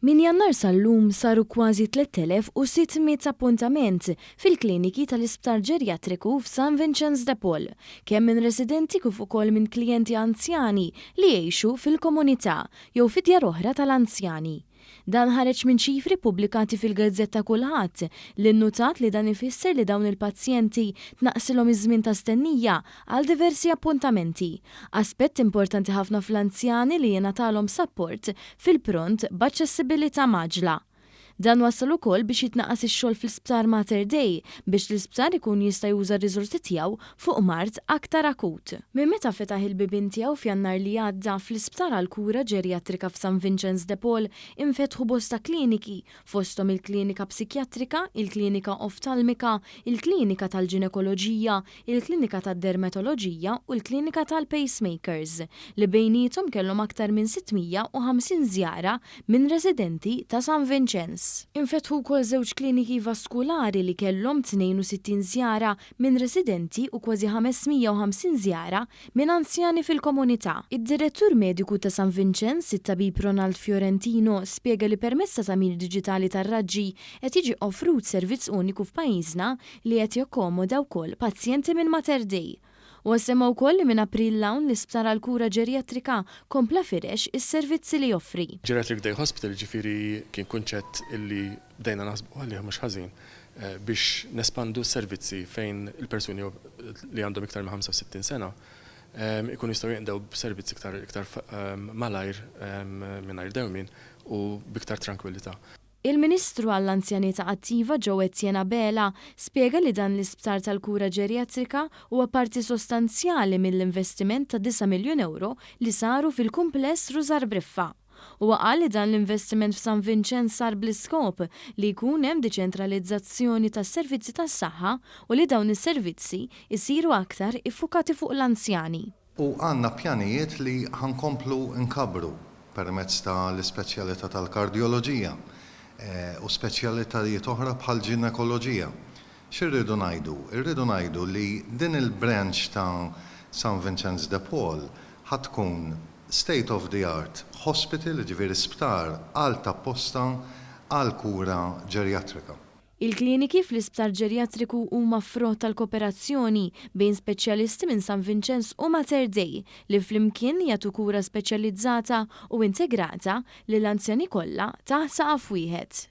Min Jannar sal-lum saru kważi 3600 appuntament fil-kliniki tal-Isptar Ġerjatriku f'San Vincenz de Paul, kemm minn residenti kif ukoll minn klijenti anzjani li jgħixu fil-komunità jew fid-djar oħra tal-anzjani. Dan ħareġ minn ċifri pubblikati fil-Gazzetta Kulħadd li nnutat li dan ifisser li dawn il-pazjenti tnaqsilhom iż-żmien ta' stennija għal diversi appuntamenti. Aspett importanti ħafna fl-anzjani li jingħatalhom support fil-pront b'aċċessibilità maġla. Dan wassal ukoll biex jitnaqqas ix-xogħol fl-isptar Mater Dei biex l-isptar ikun jista' juża r-riżorsi tiegħu fuq mart aktar akut. Minn meta fetaħ il-bibien tiegħu f'Jannar li għadda fl-Isptar għall-Kura Ġerjatrika f'San Vincenz de Paul infetħu bosta kliniki fosthom il-Klinika Psikjatrika, il-Klinika Oftalmika, il-Klinika tal-Ġinekoloġija, il-Klinika tad-Dermatoloġija u l-Klinika tal-Pacemakers li bejniethom kellhom aktar minn 650 żjara minn residenti ta' San Vincenz. Infetħu wkoll żewġ kliniki vaskulari li kellhom 62 żjara minn residenti u kważi 550 żjara minn anzjani fil-komunità. Id-direttur mediku ta' San Vincenz, it-tabib Ronald Fiorentino, spjega li permezz ta' tagħmir diġitali tar-raġġi qed jiġi offrut servizz uniku f'pajjiżna li qed jakkomoda wkoll pazjenti minn Mater Dei. U semma wkoll li minn April hawn l-Isptar għall-Kura Ġerjatrika kompla firex is-servizzi li joffri. Geriatric Day Hospital ġifieri kien kunċett illi bdejna naħsbu għalih mhux ħażin biex nespandu s-servizzi fejn il-persuni li għandhom iktar minn 65 sena ikun jistgħu jinqdew b'servizzi iktar malajr mingħajr dewmien u biktar tranquillità. Il-Ministru għall-Anzjanità Attiva Joe Etienne Bela spjega li dan l-Isptar tal-Kura Ġerjatrika huwa parti sostanzjali mill-investiment ta' 9 miljun euro li saru fil-kumpless Rużar Briffa. Huwa qal li dan l-investiment f'San Vincenz sar bl-iskop li jkun hemm deċentralizzazzjoni tas-servizzi tas-saħħa u li dawn is-servizzi jsiru aktar iffukati fuq l-anzjani. U għandna pjanijiet li ħankomplu nkabru permezz tal-ispeċjalità tal-kardjoloġija u speċjalitajiet oħra bħal ġinekoloġija. X'irridu ngħidu? Irridu ngħidu li din il-branch ta' San Vincenz de Paul ħatkun state of the art hospital, ġifieri isptar alta posta għal kura ġerjatrika. Il-kliniki fl-Isptar Ġerjatriku huma frott tal-kooperazzjoni bejn speċjalisti minn San Vincenz u Mater Dei li flimkien jagħtu kura speċjalizzata u integrata lil anzjani kollha taħt saqaf wieħed.